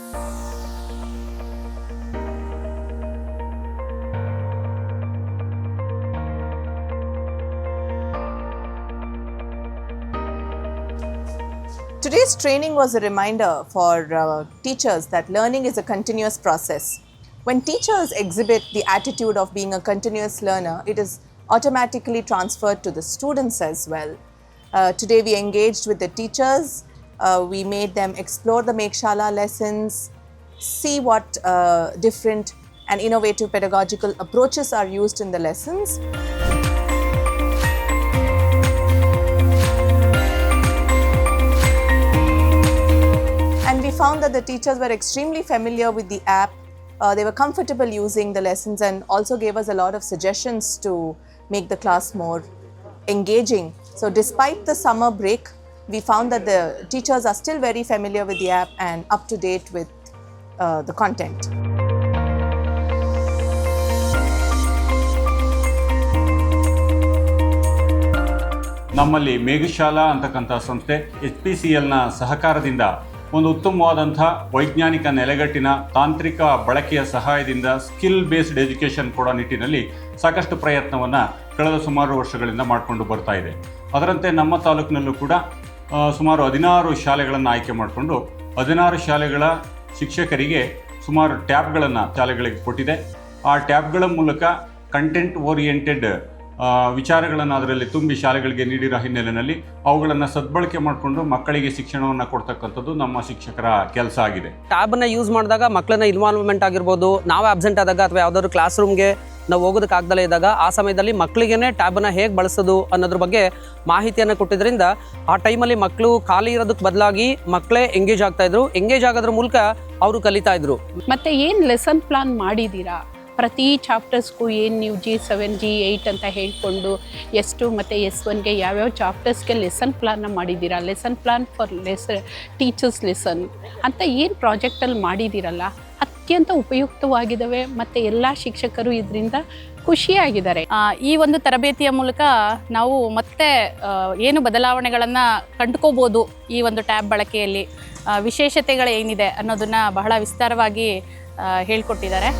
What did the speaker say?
Today's training was a reminder for teachers that learning is a continuous process. When teachers exhibit the attitude of being a continuous learner, it is automatically transferred to the students as well. Today we engaged with the teachers. We made them explore the Mekshala lessons, see what different and innovative pedagogical approaches are used in the lessons. And we found that the teachers were extremely familiar with the app. They were comfortable using the lessons and also gave us a lot of suggestions to make the class more engaging. So despite the summer break, we found that the teachers are still very familiar with the app and up to date with the content. ನಮ್ಮಲ್ಲಿ ಮೇಘಶಾಲಾ ಅಂತಕ್ಕಂಥ ಸಂಸ್ಥೆ HPCLನ ಸಹಕಾರದಿಂದ ಒಂದು ಉತ್ತಮವಾದಂಥ ವೈಜ್ಞಾನಿಕ ನೆಲೆಗಟ್ಟಿನ ತಾಂತ್ರಿಕ ಬಳಕೆಯ ಸಹಾಯದಿಂದ ಸ್ಕಿಲ್ ಬೇಸ್ಡ್ ಎಜುಕೇಷನ್ ಕೊಡೋ ನಿಟ್ಟಿನಲ್ಲಿ ಸಾಕಷ್ಟು ಪ್ರಯತ್ನವನ್ನು ಕಳೆದ ಸುಮಾರು ವರ್ಷಗಳಿಂದ ಮಾಡಿಕೊಂಡು ಬರ್ತಾ ಇದೆ. ಅದರಂತೆ ನಮ್ಮ ತಾಲೂಕಿನಲ್ಲೂ ಕೂಡ ಸುಮಾರು 16 ಶಾಲೆಗಳನ್ನು ಆಯ್ಕೆ ಮಾಡಿಕೊಂಡು 16 ಶಾಲೆಗಳ ಶಿಕ್ಷಕರಿಗೆ ಸುಮಾರು ಟ್ಯಾಬ್ಗಳನ್ನು ಶಾಲೆಗಳಿಗೆ ಕೊಟ್ಟಿದೆ. ಆ ಟ್ಯಾಬ್ಗಳ ಮೂಲಕ ಕಂಟೆಂಟ್ ಓರಿಯೆಂಟೆಡ್ ವಿಚಾರಗಳನ್ನು ಅದರಲ್ಲಿ ತುಂಬಿ ಶಾಲೆಗಳಿಗೆ ನೀಡಿರೋ ಹಿನ್ನೆಲೆಯಲ್ಲಿ ಅವುಗಳನ್ನು ಸದ್ಬಳಕೆ ಮಾಡಿಕೊಂಡು ಮಕ್ಕಳಿಗೆ ಶಿಕ್ಷಣವನ್ನು ಕೊಡ್ತಕ್ಕಂಥದ್ದು ನಮ್ಮ ಶಿಕ್ಷಕರ ಕೆಲಸ ಆಗಿದೆ. ಟ್ಯಾಬನ್ನು ಯೂಸ್ ಮಾಡಿದಾಗ ಮಕ್ಕಳನ್ನ ಇನ್ವಾಲ್ವ್ಮೆಂಟ್ ಆಗಿರ್ಬೋದು, ನಾವು ಆಬ್ಸೆಂಟ್ ಆದಾಗ ಅಥವಾ ಯಾವುದಾದ್ರು ಕ್ಲಾಸ್ ರೂಮ್ಗೆ ನಾವು ಹೋಗೋದಕ್ಕಾಗ್ದಲೇ ಇದ್ದಾಗ ಆ ಸಮಯದಲ್ಲಿ ಮಕ್ಕಳಿಗೇ ಟ್ಯಾಬನ್ನು ಹೇಗೆ ಬಳಸೋದು ಅನ್ನೋದ್ರ ಬಗ್ಗೆ ಮಾಹಿತಿಯನ್ನು ಕೊಟ್ಟಿದ್ದರಿಂದ ಆ ಟೈಮಲ್ಲಿ ಮಕ್ಕಳು ಖಾಲಿ ಇರೋದಕ್ಕೆ ಬದಲಾಗಿ ಮಕ್ಕಳೇ ಎಂಗೇಜ್ ಆಗ್ತಾಯಿದ್ರು. ಎಂಗೇಜ್ ಆಗೋದ್ರ ಮೂಲಕ ಅವರು ಕಲಿತಾ ಇದ್ರು. ಮತ್ತು ಏನು ಲೆಸನ್ ಪ್ಲಾನ್ ಮಾಡಿದ್ದೀರಾ? ಪ್ರತಿ ಚಾಪ್ಟರ್ಸ್ಗೂ ಏನು ನೀವು G7 G8 ಅಂತ ಹೇಳಿಕೊಂಡು S2 ಮತ್ತು S1ಗೆ ಯಾವ್ಯಾವ ಚಾಪ್ಟರ್ಸ್ಗೆ ಲೆಸನ್ ಪ್ಲಾನ್ನ ಮಾಡಿದ್ದೀರಾ? Lesson plan for teachers lesson ಅಂತ ಏನು ಪ್ರಾಜೆಕ್ಟಲ್ಲಿ ಮಾಡಿದ್ದೀರಲ್ಲ, ಅತ್ಯಂತ ಉಪಯುಕ್ತವಾಗಿದ್ದಾವೆ ಮತ್ತು ಎಲ್ಲ ಶಿಕ್ಷಕರು ಇದರಿಂದ ಖುಷಿಯಾಗಿದ್ದಾರೆ. ಈ ಒಂದು ತರಬೇತಿಯ ಮೂಲಕ ನಾವು ಮತ್ತೆ ಏನು ಬದಲಾವಣೆಗಳನ್ನು ಕಂಡುಕೋಬೋದು ಈ ಒಂದು ಟ್ಯಾಬ್ ಬಳಕೆಯಲ್ಲಿ, ವಿಶೇಷತೆಗಳು ಏನಿದೆ ಅನ್ನೋದನ್ನು ಬಹಳ ವಿಸ್ತಾರವಾಗಿ ಹೇಳ್ಕೊಟ್ಟಿದ್ದಾರೆ.